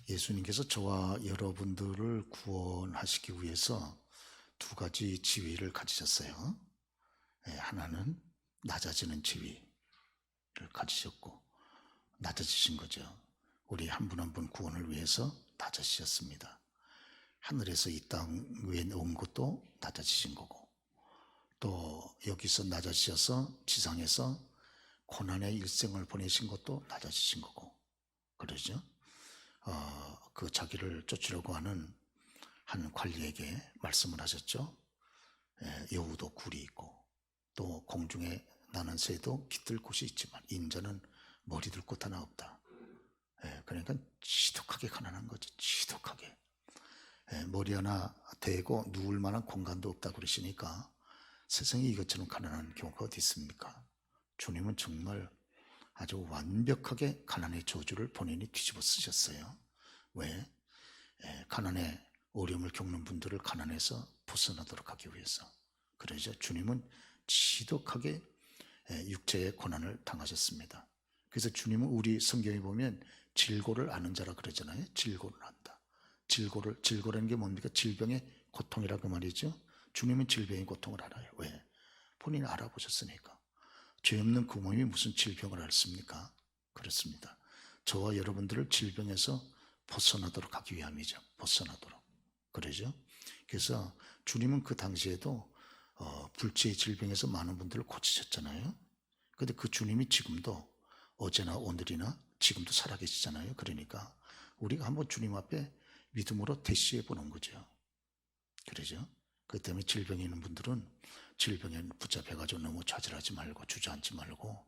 예수님께서 저와 여러분들을 구원하시기 위해서 두 가지 지위를 가지셨어요. 하나는 낮아지는 지위를 가지셨고, 낮아지신 거죠. 우리 한 분 한 분 구원을 위해서 낮아지셨습니다. 하늘에서 이 땅 위에 온 것도 낮아지신 거고, 또 여기서 낮아지셔서 지상에서 고난의 일생을 보내신 것도 낮아지신 거고, 그러죠. 그 자기를 쫓으려고 하는 한 관리에게 말씀을 하셨죠. 여우도 굴이 있고 또 공중에 나는 새도 깃들 곳이 있지만 인자는 머리 둘 곳 하나 없다. 그러니까 지독하게 가난한 거죠. 지독하게. 머리 하나 대고 누울 만한 공간도 없다 그러시니까 세상에 이것처럼 가난한 경우가 어디 있습니까? 주님은 정말 아주 완벽하게 가난의 저주를 본인이 뒤집어 쓰셨어요. 왜? 가난의 어려움을 겪는 분들을 가난에서 벗어나도록 하기 위해서. 그러죠. 주님은 지독하게 육체의 고난을 당하셨습니다. 그래서 주님은 우리 성경에 보면 질고를 아는 자라 그러잖아요. 질고를 안다. 질고라는 게 뭡니까? 질병의 고통이라고 말이죠. 주님은 질병의 고통을 알아요. 왜? 본인이 알아보셨으니까. 죄 없는 그 몸이 무슨 질병을 앓습니까? 그렇습니다. 저와 여러분들을 질병에서 벗어나도록 하기 위함이죠. 벗어나도록. 그러죠? 그래서 주님은 그 당시에도 불치의 질병에서 많은 분들을 고치셨잖아요. 그런데 그 주님이 지금도 어제나 오늘이나 지금도 살아계시잖아요. 그러니까 우리가 한번 주님 앞에 믿음으로 대시해 보는 거죠. 그러죠? 그 때문에 질병이 있는 분들은 질병에 붙잡혀가지고 너무 좌절하지 말고 주저앉지 말고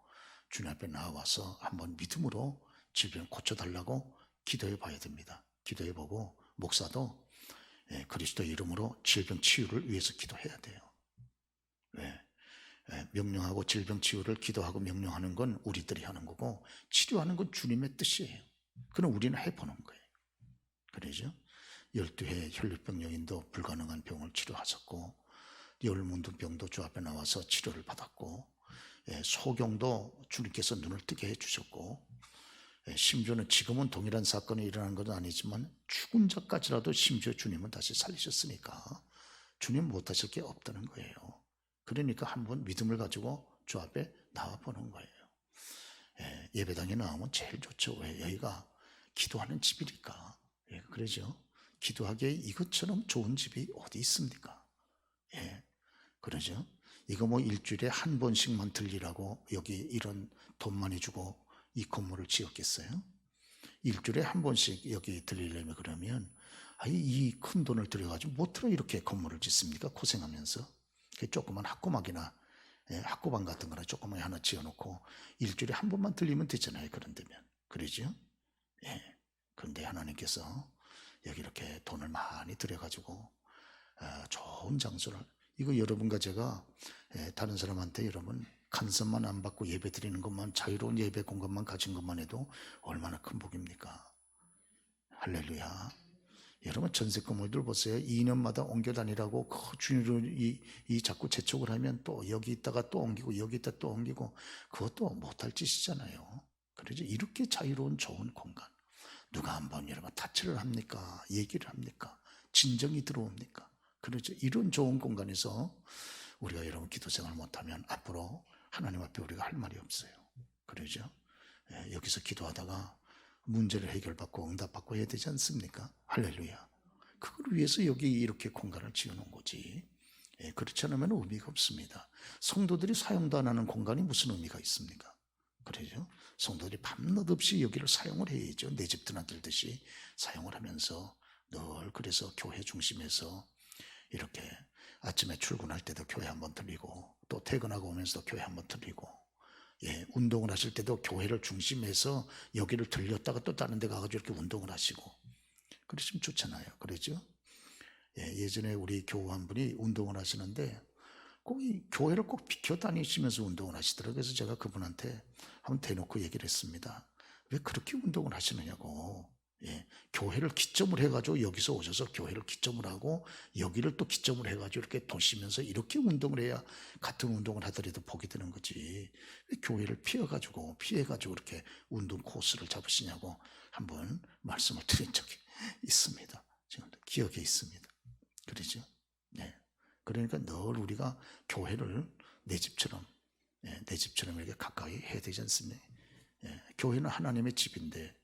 주님 앞에 나와서 한번 믿음으로 질병 고쳐달라고 기도해 봐야 됩니다. 기도해 보고 목사도 그리스도 이름으로 질병 치유를 위해서 기도해야 돼요. 왜? 명령하고 질병 치유를 기도하고 명령하는 건 우리들이 하는 거고 치료하는 건 주님의 뜻이에요. 그럼 우리는 해보는 거예요. 그러죠? 12회 혈류병 여인도 불가능한 병을 치료하셨고 열문둥병도 주 앞에 나와서 치료를 받았고 소경도 주님께서 눈을 뜨게 해주셨고 심지어는 지금은 동일한 사건이 일어난 건 아니지만 죽은 자까지라도 심지어 주님은 다시 살리셨으니까 주님 못하실 게 없다는 거예요. 그러니까 한번 믿음을 가지고 주 앞에 나와보는 거예요. 예배당에 나오면 제일 좋죠. 왜? 여기가 기도하는 집이니까. 그러죠. 기도하기에 이것처럼 좋은 집이 어디 있습니까? 그러죠. 이거 뭐 일주일에 한 번씩만 들리라고 여기 이런 돈 많이 주고 이 건물을 지었겠어요? 일주일에 한 번씩 여기 들리려면 그러면 이 큰 돈을 들여가지고 못들어 이렇게 건물을 짓습니까? 고생하면서. 조그만 학고막이나 학고방 같은 거나 조그만 하나 지어놓고 일주일에 한 번만 들리면 되잖아요. 그런 데면. 그러죠? 그런데 하나님께서 여기 이렇게 돈을 많이 들여가지고 좋은 장소를 이거 여러분과 제가 다른 사람한테 여러분 간섭만 안 받고 예배 드리는 것만 자유로운 예배 공간만 가진 것만 해도 얼마나 큰 복입니까? 할렐루야. 여러분 전세 건물들 보세요. 2년마다 옮겨 다니라고 그 주인으로 이 자꾸 재촉을 하면 또 여기 있다가 또 옮기고 여기 있다 또 옮기고 그것도 못할 짓이잖아요. 그러죠. 이렇게 자유로운 좋은 공간 누가 한번 여러분 타치를 합니까? 얘기를 합니까? 진정이 들어옵니까? 그렇죠. 이런 좋은 공간에서 우리가 여러분 기도 생활 못하면 앞으로 하나님 앞에 우리가 할 말이 없어요. 그러죠. 여기서 기도하다가 문제를 해결받고 응답받고 해야 되지 않습니까? 할렐루야. 그걸 위해서 여기 이렇게 공간을 지어놓은 거지. 그렇지 않으면 의미가 없습니다. 성도들이 사용도 안 하는 공간이 무슨 의미가 있습니까? 그러죠. 성도들이 밤낮 없이 여기를 사용을 해야죠. 내 집 드나들듯이 사용을 하면서 늘 그래서 교회 중심에서 이렇게 아침에 출근할 때도 교회 한번 들리고 또 퇴근하고 오면서도 교회 한번 들리고 운동을 하실 때도 교회를 중심해서 여기를 들렸다가 또 다른 데 가가지고 이렇게 운동을 하시고 그러시면 좋잖아요. 그러죠? 예전에 우리 교우한 분이 운동을 하시는데 꼭 이 교회를 꼭 비켜 다니시면서 운동을 하시더라고요. 그래서 제가 그분한테 한번 대놓고 얘기를 했습니다. 왜 그렇게 운동을 하시느냐고. 예, 교회를 기점을 해가지고 여기서 오셔서 교회를 기점을 하고 여기를 또 기점을 해가지고 이렇게 도시면서 이렇게 운동을 해야 같은 운동을 하더라도 복이 되는 거지. 교회를 피해가지고 이렇게 운동 코스를 잡으시냐고 한번 말씀을 드린 적이 있습니다. 지금도 기억에 있습니다. 그러죠? 네. 그러니까 늘 우리가 교회를 내 집처럼 이렇게 가까이 해야 되지 않습니까? 교회는 하나님의 집인데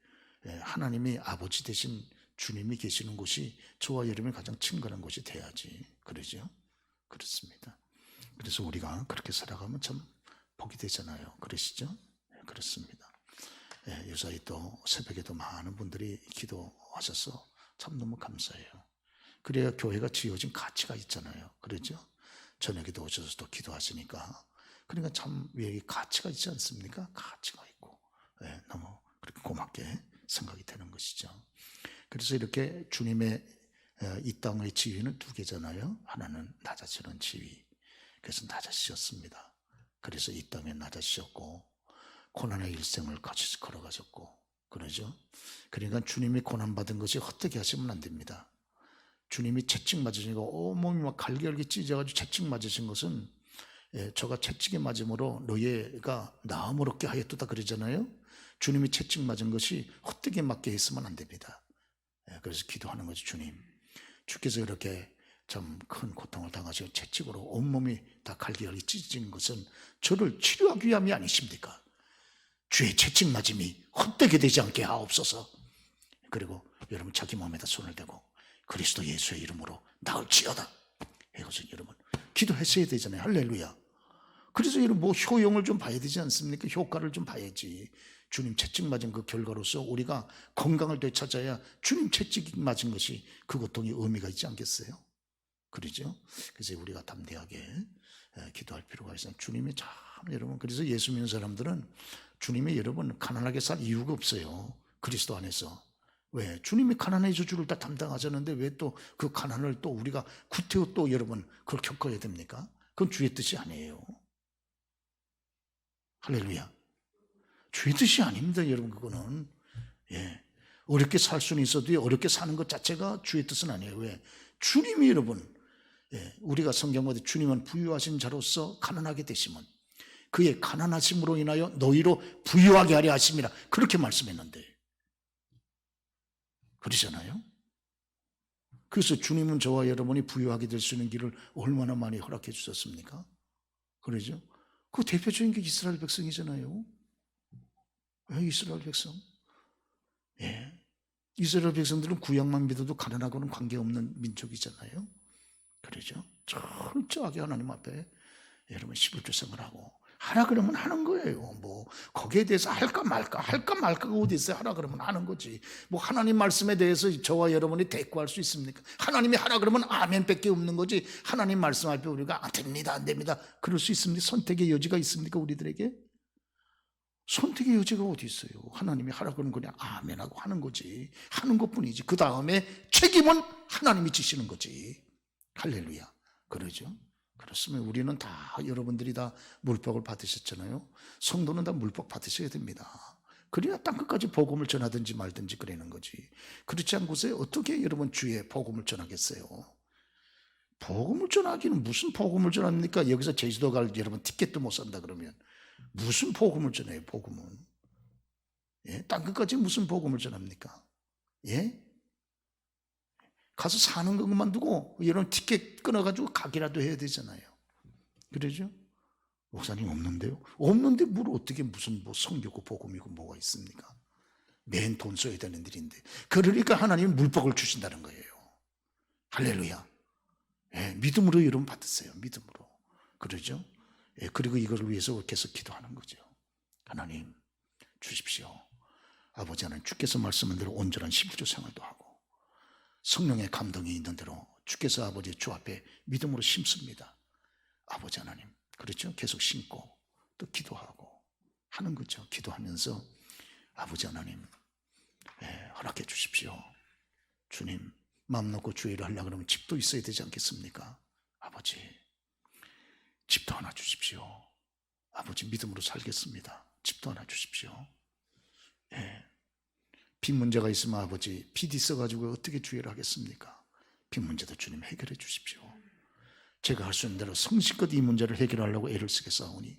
하나님이 아버지 되신 주님이 계시는 곳이 저와 여러분이 가장 친근한 곳이 돼야지. 그러죠? 그렇습니다. 그래서 우리가 그렇게 살아가면 참 복이 되잖아요. 그러시죠? 그렇습니다. 요사이 또 새벽에도 많은 분들이 기도하셔서 참 너무 감사해요. 그래야 교회가 지어진 가치가 있잖아요. 그러죠? 저녁에도 오셔서 또 기도하시니까 그러니까 참 여기 가치가 있지 않습니까? 가치가 있고 너무 그렇게 고맙게 생각이 되는 것이죠. 그래서 이렇게 주님의 이 땅의 지위는 두 개잖아요. 하나는 낮아지는 지위. 그래서 낮아지셨습니다. 그래서 이 땅에 낮아지셨고 고난의 일생을 같이 걸어가셨고 그러죠. 그러니까 주님이 고난받은 것이 헛되게 하시면 안 됩니다. 주님이 채찍 맞으시니까 온몸이 막 갈기갈기 찢어가지고 채찍 맞으신 것은 저가 채찍에 맞음으로 너희가 나음을 얻게 하였도다 그러잖아요. 주님이 채찍 맞은 것이 헛되게 맞게 했으면 안 됩니다. 그래서 기도하는 거죠. 주님, 주께서 이렇게 참 큰 고통을 당하시고 채찍으로 온몸이 다 갈기갈기 찢어진 것은 저를 치료하기 위함이 아니십니까? 주의 채찍 맞음이 헛되게 되지 않게 하옵소서. 그리고 여러분 자기 몸에다 손을 대고 그리스도 예수의 이름으로 나을지어다 이것은 여러분 기도했어야 되잖아요. 할렐루야. 그래서 여러분 뭐 효용을 좀 봐야 되지 않습니까? 효과를 좀 봐야지. 주님 채찍 맞은 그 결과로서 우리가 건강을 되찾아야 주님 채찍 맞은 것이 그 고통이 의미가 있지 않겠어요? 그러죠? 그래서 우리가 담대하게 기도할 필요가 있어요. 주님이 참 여러분 그래서 예수 믿는 사람들은 주님이 여러분 가난하게 살 이유가 없어요. 그리스도 안에서. 왜? 주님이 가난의 저주를 다 담당하셨는데 왜 또 그 가난을 또 우리가 구태여 또 여러분 그걸 겪어야 됩니까? 그건 주의 뜻이 아니에요. 할렐루야. 주의 뜻이 아닙니다, 여러분. 그거는 어렵게 살 수는 있어도 어렵게 사는 것 자체가 주의 뜻은 아니에요. 왜? 주님이 여러분 우리가 성경 보듯 주님은 부유하신 자로서 가난하게 되시면 그의 가난하심으로 인하여 너희로 부유하게 하려 하심이라 그렇게 말씀했는데 그러잖아요. 그래서 주님은 저와 여러분이 부유하게 될 수 있는 길을 얼마나 많이 허락해 주셨습니까? 그러죠? 그 대표적인 게 이스라엘 백성이잖아요. 이스라엘 백성. 이스라엘 백성들은 구약만 믿어도 가난하고는 관계없는 민족이잖아요. 그러죠? 철저하게 하나님 앞에 여러분 11조 생활하고 하라 그러면 하는 거예요. 뭐 거기에 대해서 할까 말까가 어디 있어요? 하라 그러면 하는 거지. 뭐 하나님 말씀에 대해서 저와 여러분이 대꾸할 수 있습니까? 하나님이 하라 그러면 아멘밖에 없는 거지. 하나님 말씀 앞에 우리가 됩니다 안 됩니다 그럴 수 있습니까? 선택의 여지가 있습니까? 우리들에게? 선택의 여지가 어디 있어요? 하나님이 하라 그러면 그냥 아멘하고 하는 거지. 하는 것뿐이지. 그 다음에 책임은 하나님이 지시는 거지. 할렐루야. 그러죠? 그렇으면 우리는 다 여러분들이 다 물복을 받으셨잖아요. 성도는 다 물복 받으셔야 됩니다. 그래야 땅끝까지 복음을 전하든지 말든지 그러는 거지. 그렇지 않고서 어떻게 여러분 주의 복음을 전하겠어요? 복음을 전하기는 무슨 복음을 전합니까? 여기서 제주도 갈 여러분 티켓도 못 산다 그러면 무슨 복음을 전해요? 복음은 땅끝까지 무슨 복음을 전합니까? 가서 사는 것만 두고 이런 티켓 끊어가지고 가기라도 해야 되잖아요. 그러죠? 목사님 없는데요? 없는데 뭘 어떻게 무슨 뭐 성교고 복음이고 뭐가 있습니까? 맨 돈 써야 되는 일인데. 그러니까 하나님이 물복을 주신다는 거예요. 할렐루야. 믿음으로 여러분 받으세요. 믿음으로. 그러죠? 그리고 이걸 위해서 계속 기도하는 거죠. 하나님 주십시오. 아버지 하나님 주께서 말씀한 대로 온전한 11조 생활도 하고 성령의 감동이 있는 대로 주께서 아버지 주 앞에 믿음으로 심습니다. 아버지 하나님 그렇죠? 계속 심고 또 기도하고 하는 거죠. 기도하면서 아버지 하나님 허락해 주십시오. 주님 마음 놓고 주의를 하려고 그러면 집도 있어야 되지 않겠습니까? 아버지 집도 하나 주십시오. 아버지 믿음으로 살겠습니다. 집도 하나 주십시오. 빚 문제가 있으면 아버지 빚 있어가지고 어떻게 주의를 하겠습니까? 빚 문제도 주님 해결해 주십시오. 제가 할 수 있는 대로 성실껏 이 문제를 해결하려고 애를 쓰겠사오니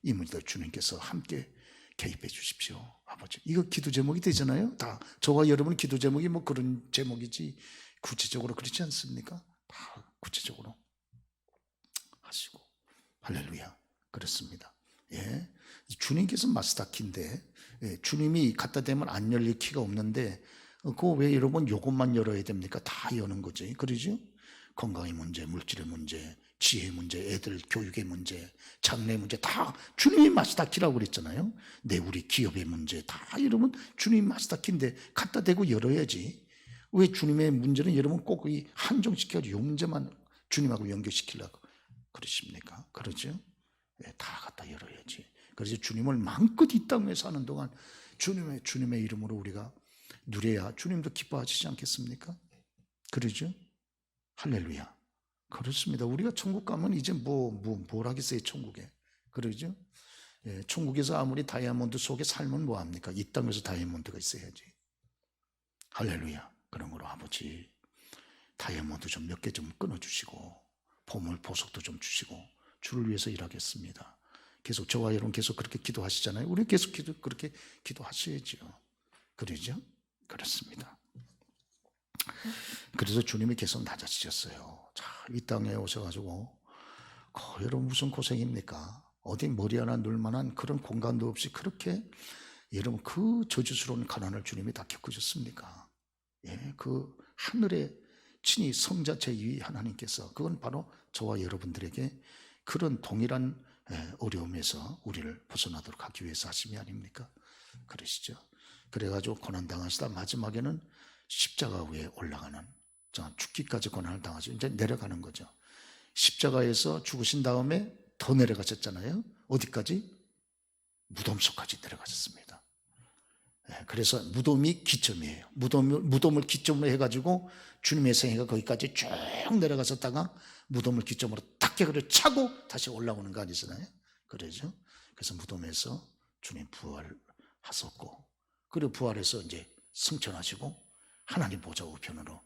이 문제도 주님께서 함께 개입해 주십시오. 아버지, 이거 기도 제목이 되잖아요. 다 저와 여러분 기도 제목이 뭐 그런 제목이지 구체적으로 그렇지 않습니까? 다 구체적으로 하시고. 할렐루야. 그렇습니다. 예, 주님께서 마스터키인데, 예, 주님이 갖다 대면 안 열릴 키가 없는데 그거 왜 여러분 요것만 열어야 됩니까? 다 여는 거지. 그러죠? 건강의 문제, 물질의 문제, 지혜의 문제, 애들 교육의 문제, 장래의 문제 다 주님이 마스터키라고 그랬잖아요. 내 우리 기업의 문제 다 여러분 주님이 마스터키인데 갖다 대고 열어야지. 왜 주님의 문제는 여러분 꼭 이 한정시켜가지고 요 문제만 주님하고 연결시키려고 그러십니까? 그러죠? 네, 다 갖다 열어야지. 그래서 주님을 마음껏 이 땅에 사는 동안 주님의 이름으로 우리가 누려야 주님도 기뻐하시지 않겠습니까? 그러죠? 할렐루야. 그렇습니다. 우리가 천국 가면 이제 뭘 하겠어요, 천국에. 그러죠? 예, 천국에서 아무리 다이아몬드 속에 살면 뭐합니까? 이 땅에서 다이아몬드가 있어야지. 할렐루야. 그런 거로 아버지, 다이아몬드 좀 몇 개 좀 끊어주시고, 보물, 보석도 좀 주시고, 주를 위해서 일하겠습니다. 계속 저와 여러분 계속 그렇게 기도하시잖아요. 우리 계속 그렇게 기도하셔야죠. 그러죠? 그렇습니다. 그래서 주님이 계속 낮아지셨어요. 자, 이 땅에 오셔가지고 여러분 무슨 고생입니까? 어디 머리 하나 눌 만한 그런 공간도 없이 그렇게 여러분 그 저주스러운 가난을 주님이 다 겪으셨습니까? 예, 그 하늘에 친히 성자 제2 하나님께서 그건 바로 저와 여러분들에게 그런 동일한 어려움에서 우리를 벗어나도록 하기 위해서 하심이 아닙니까? 그러시죠. 그래가지고 고난당하시다 마지막에는 십자가 위에 올라가는, 죽기까지 고난을 당하시고 이제 내려가는 거죠. 십자가에서 죽으신 다음에 더 내려가셨잖아요. 어디까지? 무덤 속까지 내려가셨습니다. 그래서 무덤이 기점이에요. 무덤을 기점으로 해가지고 주님의 생애가 거기까지 쭉 내려가셨다가 무덤을 기점으로 딱 깨그를 차고 다시 올라오는 거 아니잖아요. 그러죠. 그래서 무덤에서 주님 부활하셨고, 그리고 부활해서 이제 승천하시고 하나님 보좌 우편으로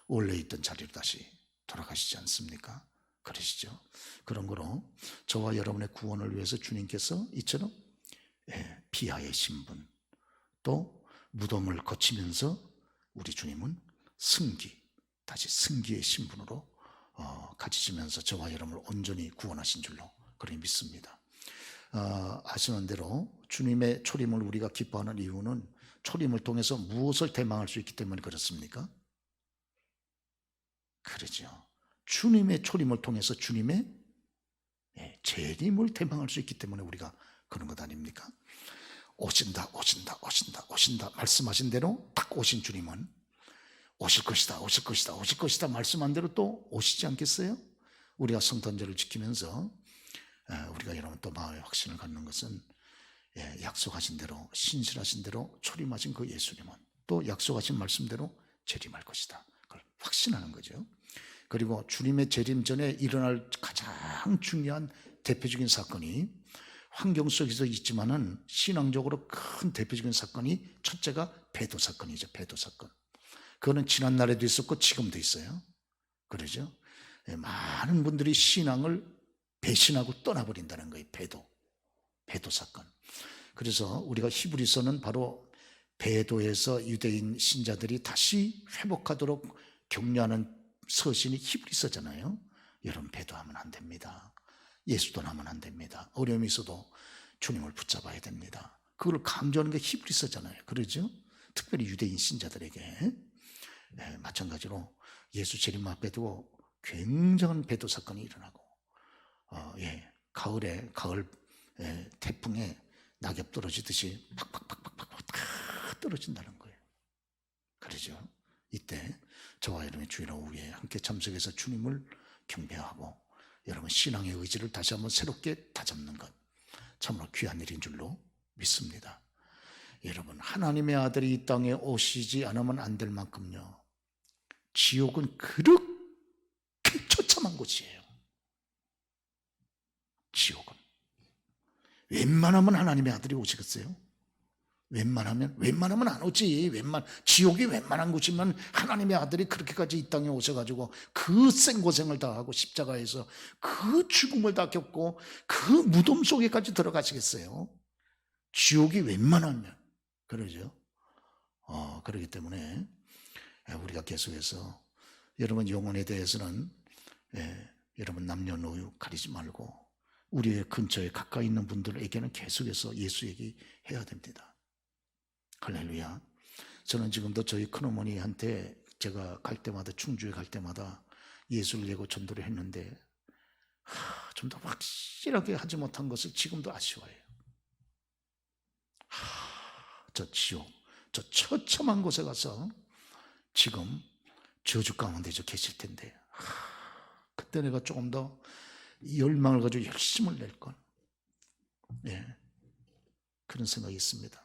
원래 있던 자리로 다시 돌아가시지 않습니까? 그러시죠. 그런 거로 저와 여러분의 구원을 위해서 주님께서 이처럼 비하의 신분, 또 무덤을 거치면서 우리 주님은 다시 승기의 신분으로 가지시면서 저와 여러분을 온전히 구원하신 줄로 그렇게 믿습니다. 아시는 대로 주님의 초림을 우리가 기뻐하는 이유는 초림을 통해서 무엇을 대망할 수 있기 때문에 그렇습니까? 그러죠. 주님의 초림을 통해서 주님의 재림을 대망할 수 있기 때문에 우리가 그런 것 아닙니까? 오신다 말씀하신 대로 딱 오신 주님은 오실 것이다 말씀한 대로 또 오시지 않겠어요? 우리가 성탄절을 지키면서 우리가 여러분 또 마음의 확신을 갖는 것은 약속하신 대로 신실하신 대로 초림하신 그 예수님은 또 약속하신 말씀대로 재림할 것이다. 그걸 확신하는 거죠. 그리고 주님의 재림 전에 일어날 가장 중요한 대표적인 사건이 환경 속에서 있지만은 신앙적으로 큰 대표적인 사건이 첫째가 배도 사건이죠. 배도 사건. 그거는 지난날에도 있었고 지금도 있어요. 그러죠. 많은 분들이 신앙을 배신하고 떠나버린다는 거예요. 배도 사건. 그래서 우리가 히브리서는 바로 배도에서 유대인 신자들이 다시 회복하도록 격려하는 서신이 히브리서잖아요. 여러분 배도하면 안 됩니다. 예수도 하면 안 됩니다. 어려움이 있어도 주님을 붙잡아야 됩니다. 그걸 강조하는 게 히브리서잖아요. 그러죠? 특별히 유대인 신자들에게 마찬가지로 예수 재림 앞에 두고 굉장한 배도 사건이 일어나고 가을 태풍에 낙엽 떨어지듯이 팍팍팍팍팍 다 떨어진다는 거예요. 그러죠? 이때 저와 여러분의 주일 오후에 함께 참석해서 주님을 경배하고 여러분 신앙의 의지를 다시 한번 새롭게 다잡는 것 참으로 귀한 일인 줄로 믿습니다. 여러분 하나님의 아들이 이 땅에 오시지 않으면 안 될 만큼요 지옥은 그렇게 처참한 곳이에요. 지옥은 웬만하면 하나님의 아들이 오시겠어요? 웬만하면 안 오지. 지옥이 웬만한 곳이면 하나님의 아들이 그렇게까지 이 땅에 오셔가지고 그 생고생을 다 하고 십자가에서 그 죽음을 다 겪고 그 무덤 속에까지 들어가시겠어요? 지옥이 웬만하면. 그러죠. 그렇기 때문에 우리가 계속해서 여러분 영혼에 대해서는 여러분 남녀노소 가리지 말고 우리의 근처에 가까이 있는 분들에게는 계속해서 예수 얘기해야 됩니다. 할렐루야. 저는 지금도 저희 큰어머니한테 제가 갈 때마다 충주에 갈 때마다 예수를 예고 전도를 했는데 좀 더 확실하게 하지 못한 것을 지금도 아쉬워해요. 저 지옥, 저 처참한 곳에 가서 지금 저주 가운데 계실 텐데 그때 내가 조금 더 열망을 가지고 열심을 낼걸. 그런 생각이 있습니다.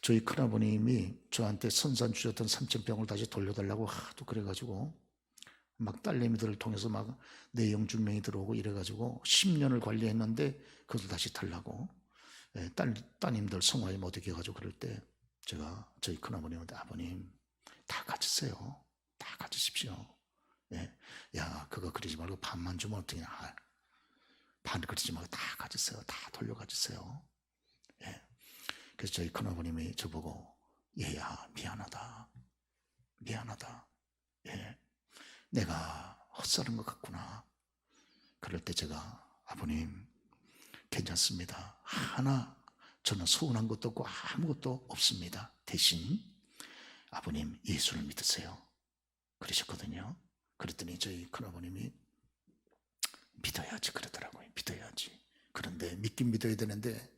저희 큰아버님이 저한테 선산 주셨던 3,000병을 다시 돌려달라고 하도 그래가지고 막 딸내미들을 통해서 막 내영증명이 들어오고 이래가지고 10년을 관리했는데 그것을 다시 달라고 따님들 성화에 못 이겨 가지고 그럴 때 제가 저희 큰아버님한테 아버님 다 가지세요. 다 가지십시오. 야 그거 그러지 말고 반만 주면 어떻게 반 그러지 말고 다 가지세요. 다 돌려가지세요. 그래서 저희 큰아버님이 저보고 얘야 미안하다. 내가 헛살은 것 같구나. 그럴 때 제가 아버님 괜찮습니다. 하나 저는 서운한 것도 없고 아무것도 없습니다. 대신 아버님 예수를 믿으세요. 그러셨거든요. 그랬더니 저희 큰아버님이 믿어야지 그러더라고요. 믿어야지. 그런데 믿긴 믿어야 되는데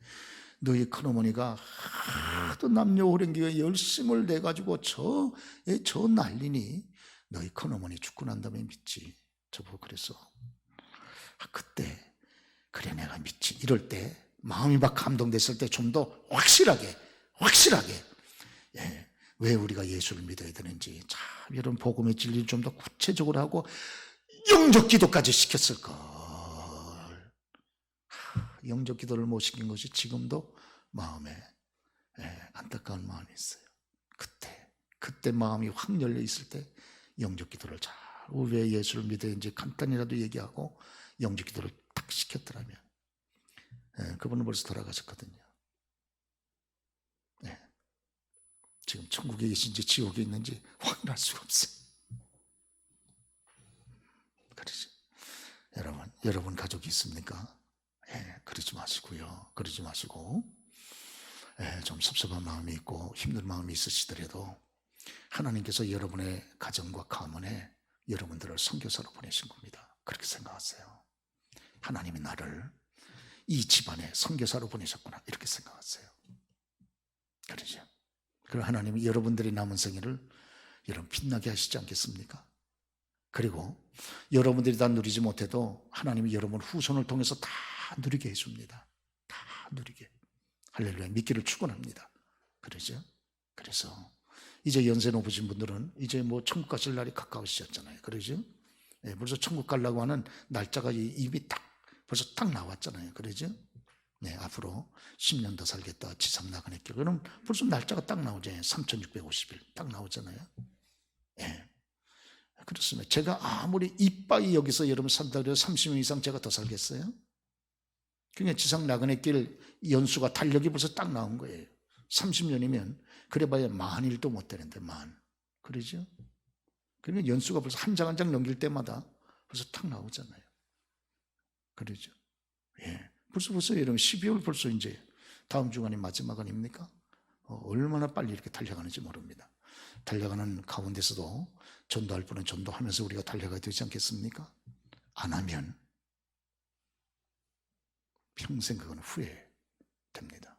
너희 큰어머니가 하도 남녀 호랭기에 열심을 내가지고 저 난리니 너희 큰어머니 죽고 난 다음에 믿지. 저보고 그래서 그때 그래 내가 믿지. 이럴 때 마음이 막 감동됐을 때 좀 더 확실하게 왜 우리가 예수를 믿어야 되는지 참 이런 복음의 진리를 좀 더 구체적으로 하고 영적 기도까지 시켰을걸. 영적 기도를 못 시킨 것이 지금도 마음에 안타까운 마음이 있어요. 그때 마음이 확 열려 있을 때 영적 기도를 잘 왜 예수를 믿어야지 간단히라도 얘기하고 영적 기도를 딱 시켰더라면 그분은 벌써 돌아가셨거든요. 지금 천국에 계신지 지옥에 있는지 확인할 수가 없어요. 그러죠. 여러분 가족이 있습니까? 그러지 마시고요. 그러지 마시고 좀 섭섭한 마음이 있고 힘든 마음이 있으시더라도 하나님께서 여러분의 가정과 가문에 여러분들을 선교사로 보내신 겁니다. 그렇게 생각하세요. 하나님이 나를 이 집안에 선교사로 보내셨구나 이렇게 생각하세요. 그러죠. 그리고 하나님이 여러분들의 남은 생애를 여러분 빛나게 하시지 않겠습니까? 그리고 여러분들이 다 누리지 못해도 하나님이 여러분 후손을 통해서 다 누리게 해줍니다. 다 누리게. 할렐루야. 믿기를 축원합니다. 그러죠? 그래서 이제 연세 높으신 분들은 이제 뭐 천국 가실 날이 가까우시잖아요. 그러죠? 벌써 천국 가려고 하는 날짜가 입이 벌써 딱 나왔잖아요. 그러죠? 앞으로 10년 더 살겠다. 지상 나그네 길. 그럼 벌써 날짜가 딱 나오잖아요. 3650일 딱 나오잖아요. 그렇습니다. 제가 아무리 이빠이 여기서 여러분 산다 그래도 30년 이상 제가 더 살겠어요? 그러니까 지상 나그네 길 연수가 달력이 벌써 딱 나온 거예요. 30년이면 그래봐야 10,000일도 못 되는데 그러죠? 그러니까 연수가 벌써 한 장 한 장 넘길 때마다 벌써 딱 나오잖아요. 그러죠? 벌써 여러분 12월 벌써 이제 다음 주간이 마지막 아닙니까? 얼마나 빨리 이렇게 달려가는지 모릅니다. 달려가는 가운데서도 전도할 분은 전도하면서 우리가 달려가야 되지 않겠습니까? 안 하면 평생 그건 후회됩니다.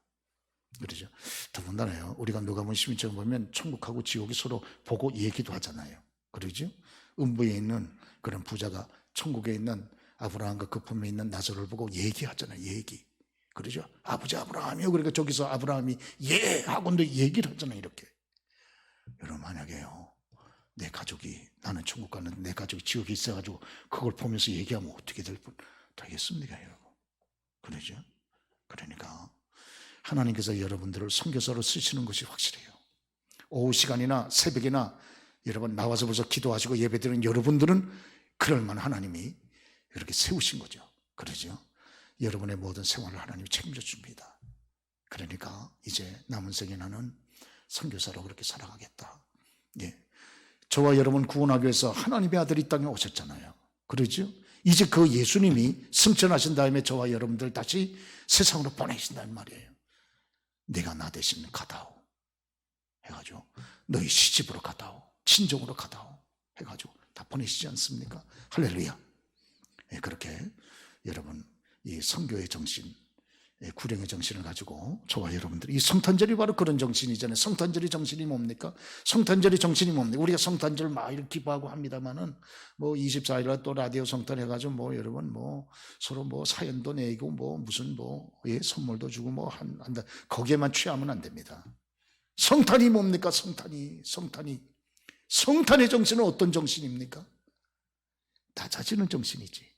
그렇죠? 더군다나요. 우리가 누가복음 12장 보면 천국하고 지옥이 서로 보고 얘기도 하잖아요. 그러죠? 음부에 있는 그런 부자가 천국에 있는 아브라함과 그 품에 있는 나사로를 보고 얘기하잖아요. 얘기. 그러죠? 아버지 아브라함이요. 그러니까 저기서 아브라함이 예 하고도 얘기를 하잖아요. 이렇게. 여러분 만약에요. 내 가족이 나는 천국 가는데 내 가족이 지옥에 있어가지고 그걸 보면서 얘기하면 어떻게 되겠습니까 여러분? 그러죠? 그러니까 하나님께서 여러분들을 선교사로 쓰시는 것이 확실해요. 오후 시간이나 새벽이나 여러분 나와서 벌써 기도하시고 예배드리는 여러분들은 그럴만 하나님이 이렇게 세우신 거죠. 그러죠? 여러분의 모든 생활을 하나님이 책임져 줍니다. 그러니까 이제 남은 생에 나는 선교사로 그렇게 살아가겠다. 예. 저와 여러분 구원하기 위해서 하나님의 아들이 이 땅에 오셨잖아요. 그러죠? 이제 그 예수님이 승천하신 다음에 저와 여러분들 다시 세상으로 보내신다는 말이에요. 내가 나 대신 가다오 해가지고 너희 시집으로 가다오, 친정으로 가다오 해가지고 다 보내시지 않습니까? 할렐루야. 예, 그렇게 여러분 이 선교의 정신, 구령의 정신을 가지고 저와 여러분들이 이 성탄절이 바로 그런 정신이잖아요. 성탄절의 정신이 뭡니까? 성탄절의 정신이 뭡니까? 우리가 성탄절 막 이렇게 기뻐하고 합니다만은 뭐 24일날 또 라디오 성탄 해가지고 뭐 여러분 뭐 서로 뭐 사연도 내고 뭐 무슨 뭐 예, 선물도 주고 뭐 한다. 거기에만 취하면 안 됩니다. 성탄이 뭡니까? 성탄의 정신은 어떤 정신입니까? 낮아지는 정신이지.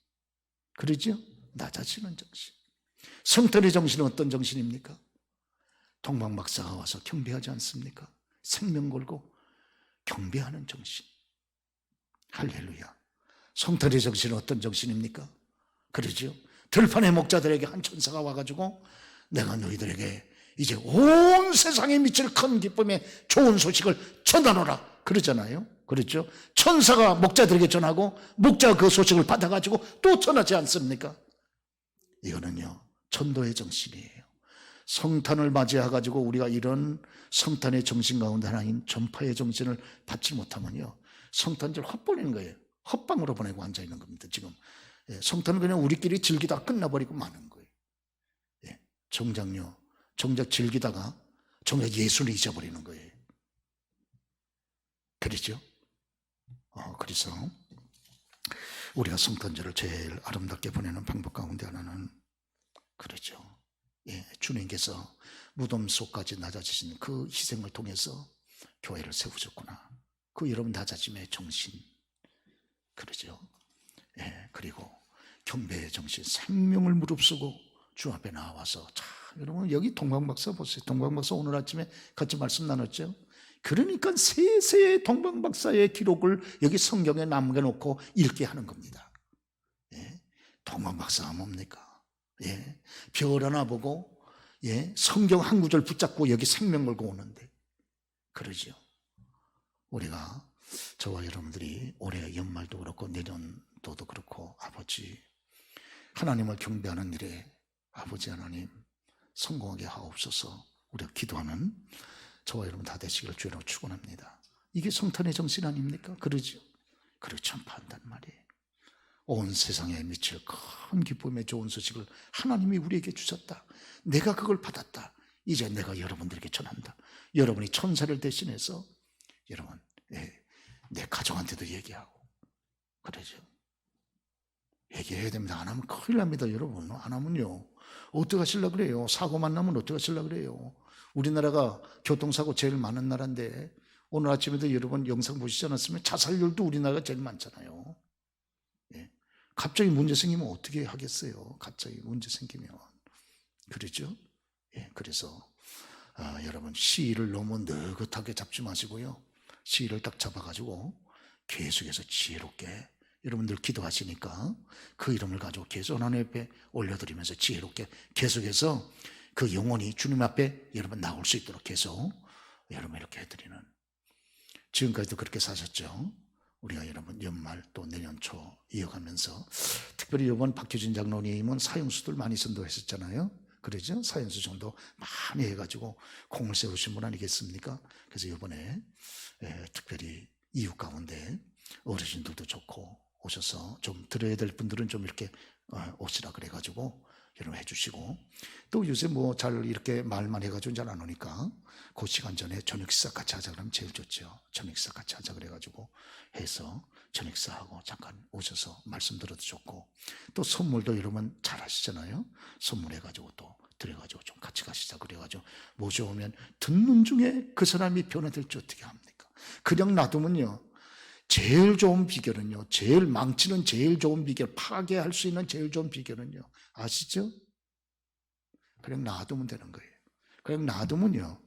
그러죠? 낮아지는 정신. 성탄의 정신은 어떤 정신입니까? 동방박사가 와서 경배하지 않습니까? 생명 걸고 경배하는 정신. 할렐루야. 성탄의 정신은 어떤 정신입니까? 그러죠? 들판의 목자들에게 한 천사가 와가지고 내가 너희들에게 이제 온 세상에 미칠 큰 기쁨의 좋은 소식을 전하노라 그러잖아요. 그렇죠? 천사가 목자들에게 전하고 목자가 그 소식을 받아가지고 또 전하지 않습니까? 이거는요 전도의 정신이에요. 성탄을 맞이해가지고 우리가 이런 성탄의 정신 가운데 하나인 전파의 정신을 받지 못하면요 성탄절 헛보내는 거예요. 헛방으로 보내고 앉아있는 겁니다. 지금 성탄은 그냥 우리끼리 즐기다 끝나버리고 마는 거예요. 정작 즐기다가 정작 예수를 잊어버리는 거예요. 그렇죠? 그래서 우리가 성탄절을 제일 아름답게 보내는 방법 가운데 하나는 그렇죠. 주님께서 무덤 속까지 낮아지신 그 희생을 통해서 교회를 세우셨구나. 그 여러분 낮아짐의 정신. 그렇죠. 그리고 경배의 정신, 생명을 무릅쓰고 주 앞에 나와서 자, 여러분 여기 동방박사 보세요. 동방박사 오늘 아침에 같이 말씀 나눴죠. 그러니까 세세의 동방박사의 기록을 여기 성경에 남겨놓고 읽게 하는 겁니다. 동방박사가 뭡니까? 별 하나 보고 성경 한 구절 붙잡고 여기 생명 걸고 오는데 그러죠. 우리가 저와 여러분들이 올해 연말도 그렇고 내년도도 그렇고 아버지 하나님을 경배하는 일에 아버지 하나님 성공하게 하옵소서 우리가 기도하는 저와 여러분 다 되시기를 주로 축원합니다. 이게 성탄의 정신 아닙니까? 그러죠. 그리고 전파한단 말이에요. 온 세상에 미칠 큰 기쁨의 좋은 소식을 하나님이 우리에게 주셨다. 내가 그걸 받았다. 이제 내가 여러분들에게 전한다. 여러분이 천사를 대신해서 여러분 내 가정한테도 얘기하고 그러죠. 얘기해야 됩니다. 안 하면 큰일 납니다. 여러분 안 하면요 어떻게 하시려고 그래요? 사고만 나면 어떻게 하시려고 그래요? 우리나라가 교통사고 제일 많은 나라인데 오늘 아침에도 여러분 영상 보시지 않았으면 자살률도 우리나라가 제일 많잖아요. 갑자기 문제 생기면 어떻게 하겠어요? 갑자기 문제 생기면 그러죠? 그래서 여러분 시일을 너무 느긋하게 잡지 마시고요 시일을 딱 잡아가지고 계속해서 지혜롭게 여러분들 기도하시니까 그 이름을 가지고 계속 하나님 앞에 올려드리면서 지혜롭게 계속해서 그 영혼이 주님 앞에 여러분 나올 수 있도록 계속 여러분 이렇게 해드리는 지금까지도 그렇게 사셨죠? 우리가 여러분 연말 또 내년 초 이어가면서 특별히 이번 박효진 장로님은 사형수들 많이 선도했었잖아요. 그러죠? 사형수 정도 많이 해가지고 공을 세우신 분 아니겠습니까? 그래서 이번에 특별히 이웃 가운데 어르신들도 좋고 오셔서 좀 들어야 될 분들은 좀 이렇게 오시라 그래가지고 여러분 해주시고 또 요새 뭐 잘 이렇게 말만 해가지고 잘 안 오니까 그 시간 전에 저녁 식사 같이 하자 그러면 제일 좋죠. 저녁 식사 같이 하자 그래가지고 해서 저녁 식사하고 잠깐 오셔서 말씀 들어도 좋고 또 선물도 여러분 잘 하시잖아요. 선물해가지고 또 드려가지고 좀 같이 가시자 그래가지고 모셔오면 듣는 중에 그 사람이 변화될지 어떻게 합니까? 그냥 놔두면요 제일 좋은 비결은요 제일 망치는 제일 좋은 비결 파괴할 수 있는 제일 좋은 비결은요 아시죠? 그냥 놔두면 되는 거예요. 그냥 놔두면요.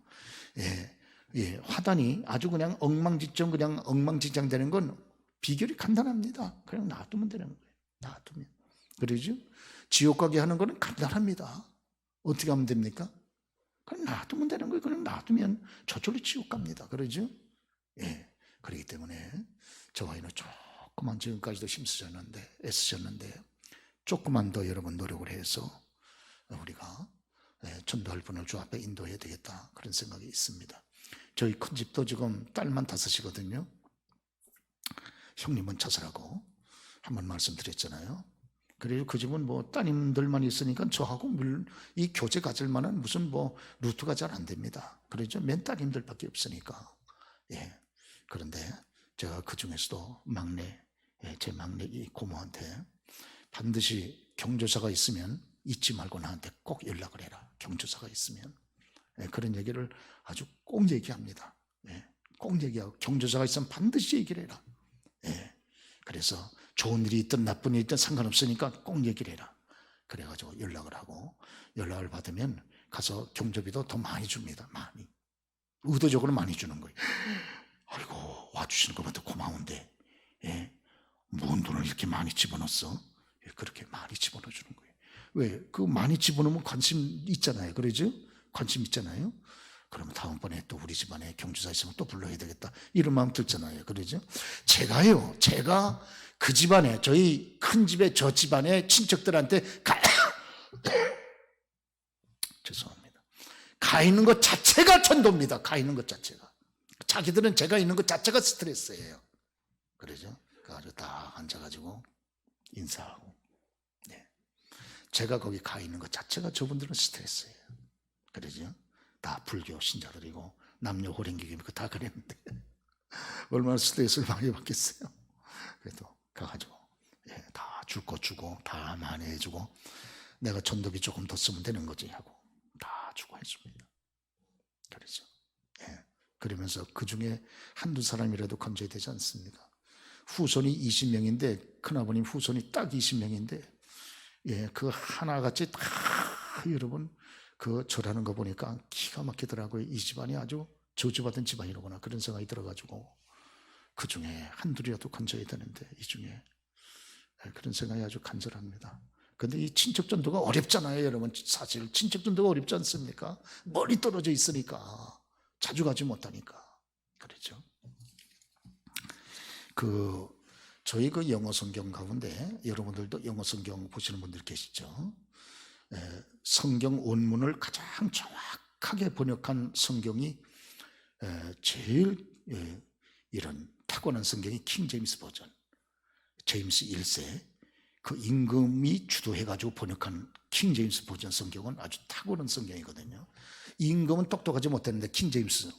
화단이 아주 그냥 엉망진창 그냥 엉망진창 되는 건 비결이 간단합니다. 그냥 놔두면 되는 거예요. 놔두면. 그러죠? 지옥 가게 하는 거는 간단합니다. 어떻게 하면 됩니까? 그냥 놔두면 되는 거예요. 그냥 놔두면 저절로 지옥 갑니다. 그러죠? 그렇기 때문에 저와이는 조금만 지금까지도 힘쓰셨는데 애쓰셨는데 조금만 더 여러분 노력을 해서 우리가 전도할 분을 주 앞에 인도해야 되겠다 그런 생각이 있습니다. 저희 큰 집도 지금 딸만 5이거든요. 형님은 자살하고 한번 말씀드렸잖아요. 그리고 그 집은 뭐 따님들만 있으니까 저하고 이 교제 가질 만한 무슨 뭐 루트가 잘 안 됩니다. 그러죠. 맨 따님들밖에 없으니까. 그런데 제가 그 중에서도 제 막내 이 고모한테 반드시 경조사가 있으면 잊지 말고 나한테 꼭 연락을 해라. 경조사가 있으면. 그런 얘기를 아주 꼭 얘기합니다. 꼭 얘기하고 경조사가 있으면 반드시 얘기를 해라. 그래서 좋은 일이 있든 나쁜 일이 있든 상관없으니까 꼭 얘기를 해라. 그래가지고 연락을 하고 연락을 받으면 가서 경조비도 더 많이 줍니다. 많이. 의도적으로 많이 주는 거예요. 아이고 와주시는 것부터 고마운데 뭔 돈을 이렇게 많이 집어넣었어? 그렇게 많이 집어넣어 주는 거예요. 왜? 그 많이 집어넣으면 관심 있잖아요. 그러죠? 관심 있잖아요. 그러면 다음번에 또 우리 집안에 경주사 있으면 또 불러야 되겠다 이런 마음 들잖아요. 그러죠? 제가 그 집안에 저희 큰 집에 저 집안에 친척들한테 죄송합니다. 가 있는 것 자체가 전도입니다. 가 있는 것 자체가. 자기들은 제가 있는 것 자체가 스트레스예요. 그러죠? 그래서 다 앉아가지고 인사하고 제가 거기 가 있는 것 자체가 저분들은 스트레스예요. 그러죠? 다 불교 신자들이고 남녀 호랭기기고 다 그랬는데 얼마나 스트레스를 많이 받겠어요. 그래도 가가지고 다 줄 거 주고 다 많이 해주고 내가 전도비 조금 더 쓰면 되는 거지 하고 다 주고 해줍니다. 그러죠? 그러면서 그 중에 한두 사람이라도 건져야 되지 않습니까? 후손이 20명인데 큰아버님 후손이 딱 20명인데 그 하나같이 다 여러분 그 절하는 거 보니까 기가 막히더라고요. 이 집안이 아주 저주받은 집안이로구나 그런 생각이 들어가지고 그 중에 한둘이라도 건져야 되는데 이 중에 그런 생각이 아주 간절합니다. 그런데 이 친척 전도가 어렵잖아요. 여러분 사실 친척 전도가 어렵지 않습니까? 멀리 떨어져 있으니까 자주 가지 못하니까 그렇죠. 저희 그 영어 성경 가운데 여러분들도 영어 성경 보시는 분들 계시죠? 성경 원문을 가장 정확하게 번역한 성경이 제일 이런 타고난 성경이 킹 제임스 버전, 제임스 1세 그 임금이 주도해가지고 번역한 킹 제임스 버전 성경은 아주 탁월한 성경이거든요. 임금은 똑똑하지 못했는데 킹 제임스,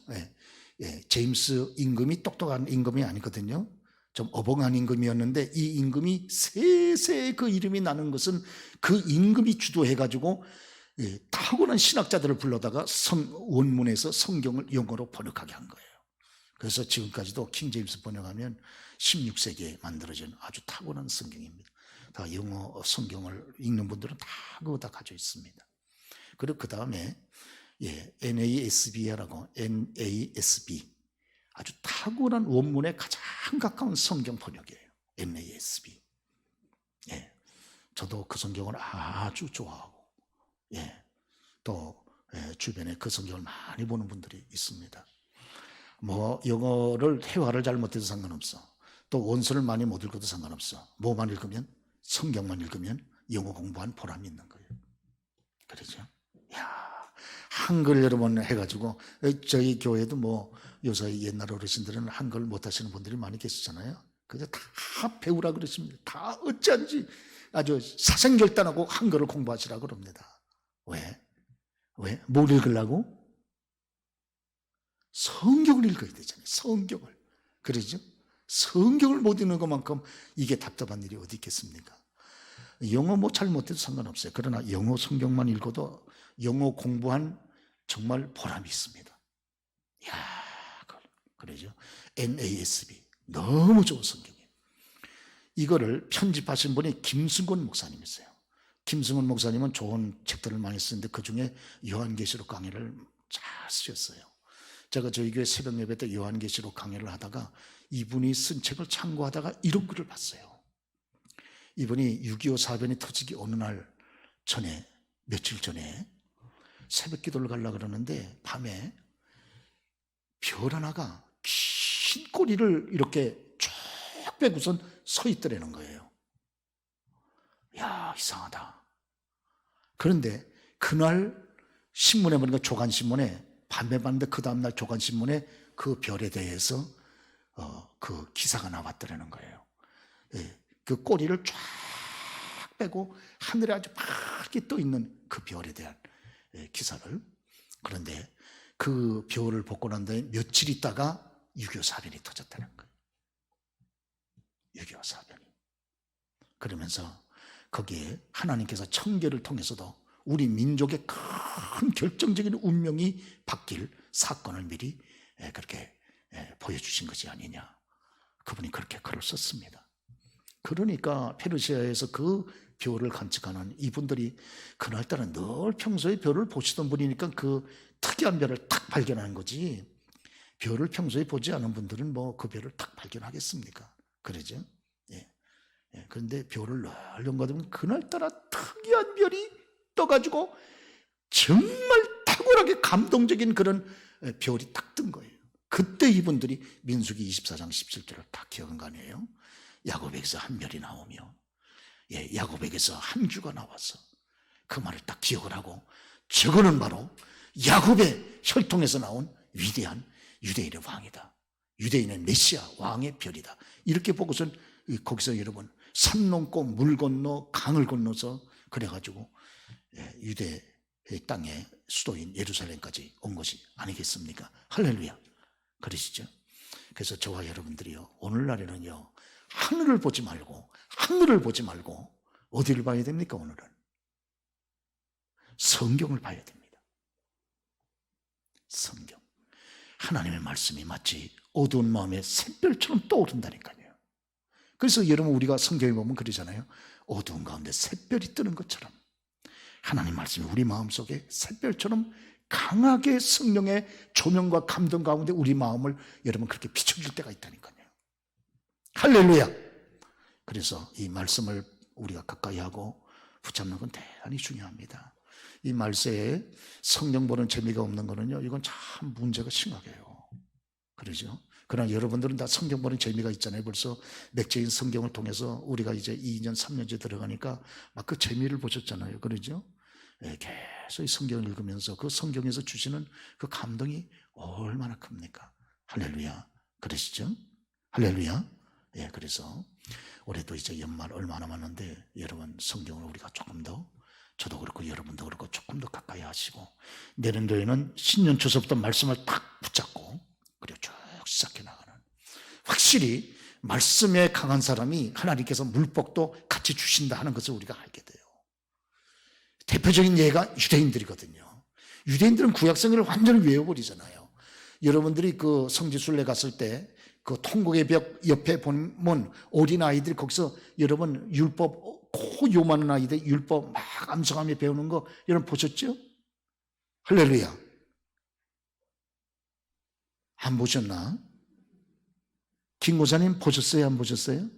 제임스 임금이 똑똑한 임금이 아니거든요. 좀 어벙한 임금이었는데 이 임금이 세세 그 이름이 나는 것은 그 임금이 주도해가지고 탁월한 신학자들을 불러다가 원문에서 성경을 영어로 번역하게 한 거예요. 그래서 지금까지도 킹 제임스 번역하면 16세기에 만들어진 아주 탁월한 성경입니다. 다 영어 성경을 읽는 분들은 다 그거 다 가지고 있습니다. 그리고 그 다음에 NASB라고 NASB 아주 탁월한 원문에 가장 가까운 성경 번역이에요. NASB. 저도 그 성경을 아주 좋아하고 또 주변에 그 성경을 많이 보는 분들이 있습니다. 뭐 영어를 회화를 잘 못해도 상관없어. 또 원서를 많이 못 읽어도 상관없어. 뭐만 읽으면 성경만 읽으면 영어 공부한 보람이 있는 거예요. 그렇죠? 한글 여러분 해가지고 저희 교회도 뭐 요새 옛날 어르신들은 한글 못하시는 분들이 많이 계시잖아요. 그래서 다 배우라 그러십니다. 다 어찌한지 아주 사생결단하고 한글을 공부하시라 그럽니다. 왜? 뭘 읽으려고? 성경을 읽어야 되잖아요. 성경을. 그러죠? 성경을 못 읽는 것만큼 이게 답답한 일이 어디 있겠습니까? 영어 뭐 잘 못해도 상관없어요. 그러나 영어 성경만 읽어도 영어 공부한 정말 보람이 있습니다. 그러죠? NASB 너무 좋은 성경이에요. 이거를 편집하신 분이 김승권 목사님이세요. 김승훈 목사님은 좋은 책들을 많이 쓰는데 그중에 요한계시록 강의를 잘 쓰셨어요. 제가 저희 교회 새벽 예배 때 요한계시록 강의를 하다가 이분이 쓴 책을 참고하다가 이런 글을 봤어요. 이분이 6.25 사변이 터지기 어느 날 전에, 며칠 전에 새벽 기도를 가려고 그러는데 밤에 별 하나가 긴 꼬리를 이렇게 쭉 빼고선 서 있더라는 거예요. 야, 이상하다. 그런데 그날 신문에 보니까 조간신문에 밤에 봤는데 그 다음날 조간신문에 그 별에 대해서 그 기사가 나왔더라는 거예요. 예, 그 꼬리를 쫙 빼고 하늘에 아주 밝게 떠 있는 그 별에 대한 기사를. 그런데 그 별을 보고 난 다음에 며칠 있다가 6.25 사변이 터졌다는 거예요. 6.25 사변이. 그러면서 거기에 하나님께서 청계를 통해서도 우리 민족의 큰 결정적인 운명이 바뀔 사건을 미리 그렇게 보여주신 것이 아니냐. 그분이 그렇게 글을 썼습니다. 그러니까 페르시아에서 그 별을 관측하는 이분들이 그날따라 늘 평소에 별을 보시던 분이니까 그 특이한 별을 딱 발견하는 거지, 별을 평소에 보지 않은 분들은 뭐 그 별을 딱 발견하겠습니까? 그러죠? 예. 그런데 별을 늘 연구하면 그날따라 특이한 별이 떠가지고 정말 탁월하게 감동적인 그런 별이 딱 뜬 거예요. 그때 이분들이 민수기 24장 17절을 다 기억한 거 아니에요? 야곱에게서 한 별이 나오며, 야곱에게서 한 주가 나와서 그 말을 딱 기억을 하고, 저거는 바로 야곱의 혈통에서 나온 위대한 유대인의 왕이다. 유대인의 메시아 왕의 별이다. 이렇게 보고선 거기서 여러분 산 넘고 물 건너 강을 건너서 그래가지고 유대 땅의 수도인 예루살렘까지 온 것이 아니겠습니까? 할렐루야. 그러시죠? 그래서 저와 여러분들이요, 오늘날에는요, 하늘을 보지 말고 어디를 봐야 됩니까? 오늘은 성경을 봐야 됩니다. 성경. 하나님의 말씀이 마치 어두운 마음에 샛별처럼 떠오른다니까요. 그래서 여러분 우리가 성경에 보면 그러잖아요. 어두운 가운데 샛별이 뜨는 것처럼 하나님 말씀이 우리 마음속에 샛별처럼 강하게 성령의 조명과 감동 가운데 우리 마음을 여러분 그렇게 비춰줄 때가 있다니까요. 할렐루야. 그래서 이 말씀을 우리가 가까이 하고 붙잡는 건 대단히 중요합니다. 이 말세에 성경 보는 재미가 없는 거는요, 이건 참 문제가 심하게요. 그러죠? 그러나 여러분들은 다 성경 보는 재미가 있잖아요. 벌써 맥주인 성경을 통해서 우리가 이제 2년, 3년째 들어가니까 막 그 재미를 보셨잖아요. 그러죠? 계속 이 성경을 읽으면서 그 성경에서 주시는 그 감동이 얼마나 큽니까? 할렐루야. 그러시죠? 할렐루야. 그래서 올해도 이제 연말 얼마 남았는데 여러분 성경을 우리가 조금 더, 저도 그렇고 여러분도 그렇고 조금 더 가까이 하시고, 내년도에는 신년 초서부터 말씀을 딱 붙잡고 그리고 쭉 시작해 나가는, 확실히 말씀에 강한 사람이 하나님께서 물복도 같이 주신다 하는 것을 우리가 알게 돼요. 대표적인 예가 유대인들이거든요. 유대인들은 구약성경을 완전히 외워버리잖아요. 여러분들이 그 성지순례 갔을 때 그 통곡의 벽 옆에 보면 어린아이들이 거기서 여러분 율법, 코 요만한 아이들 율법 막 암송하며 배우는 거 여러분 보셨죠? 할렐루야. 안 보셨나? 김고사님 보셨어요? 안 보셨어요?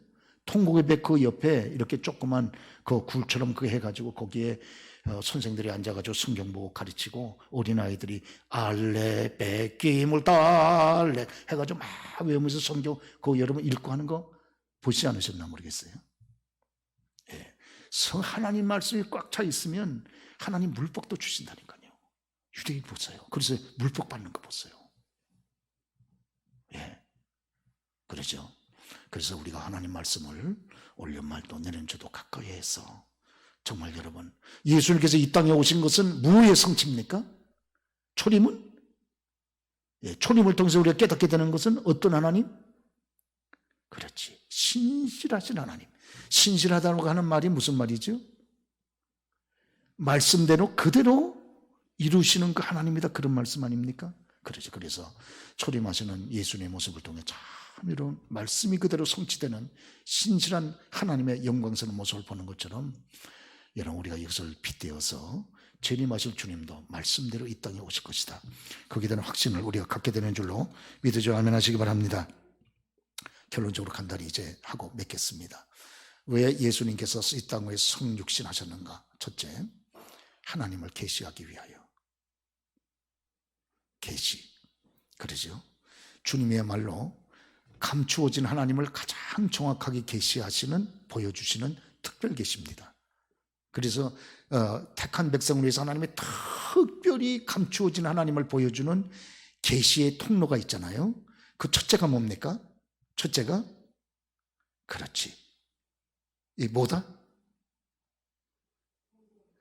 통곡의 벽 그 옆에 이렇게 조그만 그 굴처럼 그 해가지고 거기에 선생들이 앉아가지고 성경 보고 가르치고 어린아이들이 알레 뺏김을 달래 해가지고 막 외우면서 성경 그거 여러분 읽고 하는 거 보시지 않으셨나 모르겠어요. 하나님 말씀이 꽉 차 있으면 하나님 물복도 주신다니까요. 유대인 보세요. 그래서 물복 받는 거 보세요. 그러죠. 그래서 우리가 하나님 말씀을 올 연말도 내년주도 가까이 해서 정말 여러분, 예수님께서 이 땅에 오신 것은 무엇의 성취입니까? 초림은? 초림을 통해서 우리가 깨닫게 되는 것은 어떤 하나님? 그렇지, 신실하신 하나님. 신실하다고 하는 말이 무슨 말이죠? 말씀대로 그대로 이루시는 그 하나님이다, 그런 말씀 아닙니까? 그렇죠. 그래서 초림하시는 예수님의 모습을 통해 참 이런 말씀이 그대로 성취되는 신실한 하나님의 영광스러운 모습을 보는 것처럼 여러분 우리가 이것을 빗대어서 재림하실 주님도 말씀대로 이 땅에 오실 것이다. 거기에 대한 확신을 우리가 갖게 되는 줄로 믿으죠. 아멘 하시기 바랍니다. 결론적으로 간단히 이제 하고 맺겠습니다. 왜 예수님께서 이 땅에 성육신 하셨는가? 첫째, 하나님을 계시하기 위하여. 계시. 그러죠. 주님이야말로 감추어진 하나님을 가장 정확하게 계시하시는, 보여주시는 특별 계시입니다. 그래서 택한 백성을 위해서 하나님의 특별히 감추어진 하나님을 보여주는 계시의 통로가 있잖아요. 그 첫째가 뭡니까? 첫째가 그렇지. 이 뭐다?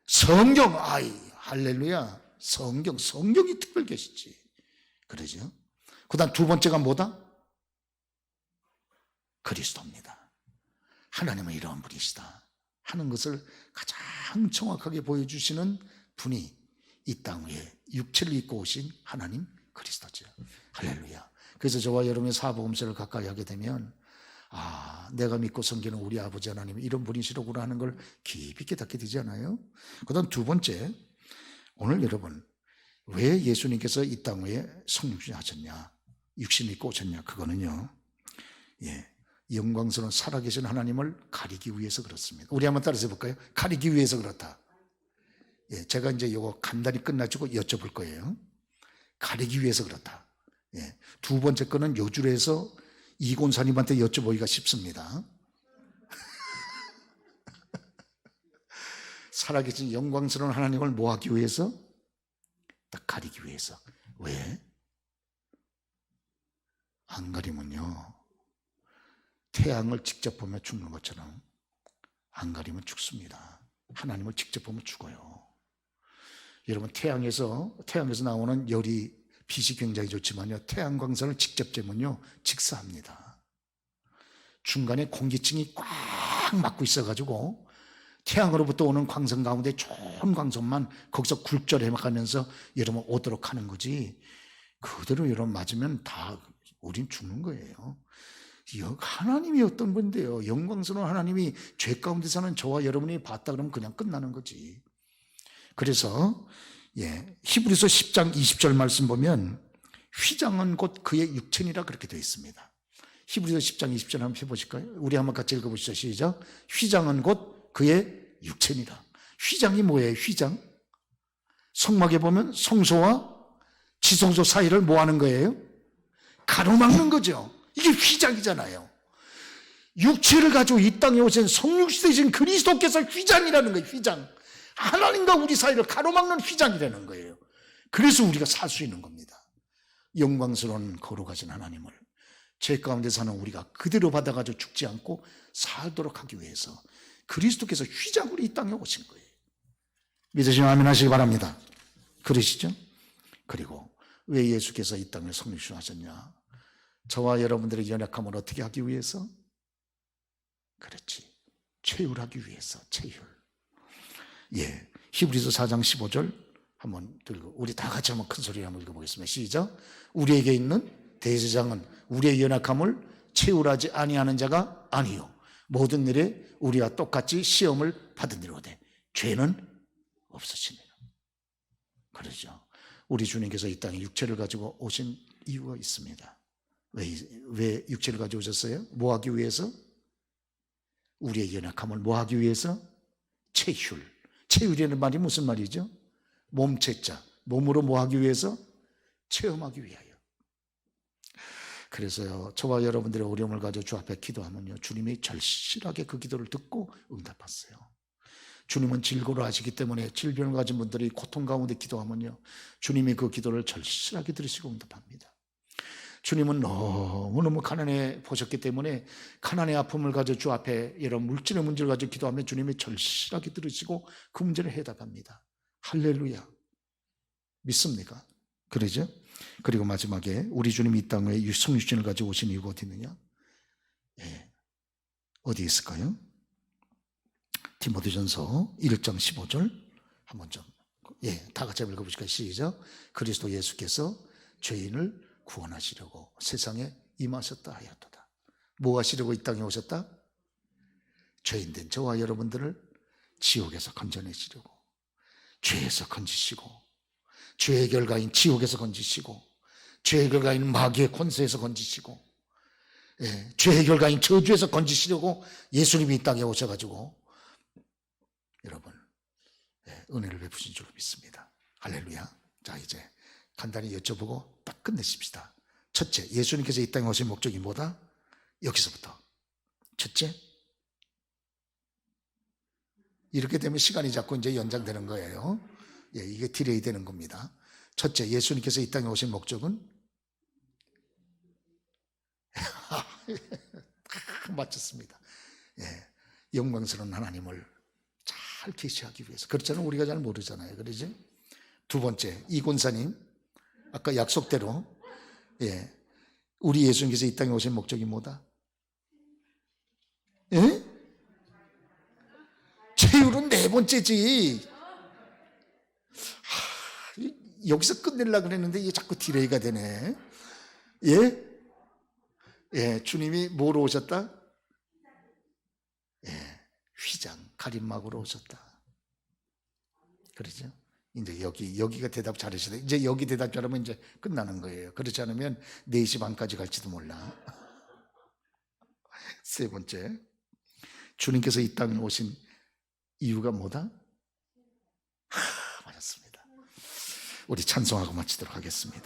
성경. 아이, 할렐루야. 성경이 특별 계시지. 그러죠. 그다음 두 번째가 뭐다? 그리스도입니다. 하나님은 이러한 분이시다 하는 것을 가장 정확하게 보여주시는 분이 이 땅 위에 육체를 입고 오신 하나님 그리스도죠. 할렐루야. 그래서 저와 여러분의 사복음서를 가까이 하게 되면 내가 믿고 섬기는 우리 아버지 하나님 이런 분이시로구나 하는 걸 깊이 깨닫게 되잖아요. 그 다음 두 번째, 오늘 여러분 왜 예수님께서 이 땅 위에 성육신 하셨냐, 육신 입고 오셨냐? 그거는요, 영광스러운 살아계신 하나님을 가리기 위해서 그렇습니다. 우리 한번 따라서 해볼까요? 가리기 위해서 그렇다. 제가 이제 이거 간단히 끝나지고 여쭤볼 거예요. 가리기 위해서 그렇다. 두 번째 거는 요줄에서 이곤사님한테 여쭤보기가 쉽습니다. 살아계신 영광스러운 하나님을 뭐 하기 위해서? 딱 가리기 위해서. 왜? 안 가리면요, 태양을 직접 보면 죽는 것처럼 안 가리면 죽습니다. 하나님을 직접 보면 죽어요. 여러분 태양에서 나오는 열이, 빛이 굉장히 좋지만요, 태양광선을 직접 쬐면요 직사합니다. 중간에 공기층이 꽉 막고 있어가지고 태양으로부터 오는 광선 가운데 좋은 광선만 거기서 굴절해 가면서 여러분 오도록 하는 거지, 그대로 여러분 맞으면 다 우린 죽는 거예요. 하나님이 어떤 분인데요, 영광스러운 하나님이 죄 가운데 사는 저와 여러분이 봤다 그러면 그냥 끝나는 거지. 그래서 히브리서 10장 20절 말씀 보면 휘장은 곧 그의 육체니라 그렇게 되어 있습니다. 히브리서 10장 20절 한번 해보실까요? 우리 한번 같이 읽어보시죠. 시작. 휘장은 곧 그의 육체니라. 휘장이 뭐예요? 휘장. 성막에 보면 성소와 지성소 사이를 뭐 하는 거예요? 가로막는 거죠. 이게 휘장이잖아요. 육체를 가지고 이 땅에 오신 성육신 되신 그리스도께서 휘장이라는 거예요. 휘장. 하나님과 우리 사이를 가로막는 휘장이라는 거예요. 그래서 우리가 살 수 있는 겁니다. 영광스러운 거룩하신 하나님을 죄 가운데 사는 우리가 그대로 받아가지고 죽지 않고 살도록 하기 위해서 그리스도께서 휘장으로 이 땅에 오신 거예요. 믿으시면 아멘 하시기 바랍니다. 그러시죠? 그리고 왜 예수께서 이 땅에 성육신 하셨냐? 저와 여러분들의 연약함을 어떻게 하기 위해서? 그렇지, 채울하기 위해서. 채울. 히브리서 4장 15절 한번 들고 우리 다 같이 한번 큰 소리로 한번 읽어보겠습니다. 시작. 우리에게 있는 대제사장은 우리의 연약함을 채울하지 아니하는 자가 아니요 모든 일에 우리와 똑같이 시험을 받으니로되 죄는 없으시니라. 그러죠. 우리 주님께서 이 땅에 육체를 가지고 오신 이유가 있습니다. 왜 육체를 가지고 오셨어요? 뭐 하기 위해서? 우리의 연약함을 뭐 하기 위해서? 채율. 채율이라는 말이 무슨 말이죠? 몸체자. 몸으로 뭐 하기 위해서? 체험하기 위하여. 그래서요, 저와 여러분들의 어려움을 가지고 주 앞에 기도하면요, 주님이 절실하게 그 기도를 듣고 응답하세요. 주님은 질고를 하시기 때문에 질병을 가진 분들이 고통 가운데 기도하면요, 주님이 그 기도를 절실하게 들으시고 응답합니다. 주님은 너무너무 가난해 보셨기 때문에 가난의 아픔을 가지고 주 앞에 이런 물질의 문제를 가지고 기도하면 주님이 절실하게 들으시고 그 문제를 해답합니다. 할렐루야. 믿습니까? 그러죠? 그리고 마지막에 우리 주님이 이 땅에 성육신을 가지고 오신 이유가 어디 있느냐? 어디 있을까요? 디모데전서 1장 15절 한번 좀 다 같이 읽어보실까요? 시작. 그리스도 예수께서 죄인을 구원하시려고 세상에 임하셨다 하였도다. 뭐 하시려고 이 땅에 오셨다? 죄인된 저와 여러분들을 지옥에서 건져내시려고, 죄에서 건지시고, 죄의 결과인 지옥에서 건지시고, 죄의 결과인 마귀의 권세에서 건지시고, 죄의 결과인 저주에서 건지시려고 예수님이 이 땅에 오셔가지고 여러분 은혜를 베푸신 줄 믿습니다. 할렐루야. 자, 이제 간단히 여쭤보고 딱 끝내십시다. 첫째, 예수님께서 이 땅에 오신 목적이 뭐다? 여기서부터 첫째, 이렇게 되면 시간이 자꾸 이제 연장되는 거예요. 이게 딜레이 되는 겁니다. 첫째, 예수님께서 이 땅에 오신 목적은 맞췄습니다. 영광스러운 하나님을 잘 계시하기 위해서. 그렇잖아요. 우리가 잘 모르잖아요. 그러지? 두 번째, 이 권사님 아까 약속대로 우리 예수님께서 이 땅에 오신 목적이 뭐다? 제율은 네 번째지. 여기서 끝내려고 그랬는데 이게 자꾸 딜레이가 되네. 주님이 뭐로 오셨다? 휘장, 가림막으로 오셨다. 그러죠? 이제 여기가 대답 잘하시다. 이제 여기 대답 잘하면 이제 끝나는 거예요. 그렇지 않으면 4시 반까지 갈지도 몰라. 세 번째, 주님께서 이 땅에 오신 이유가 뭐다? 맞았습니다. 우리 찬송하고 마치도록 하겠습니다.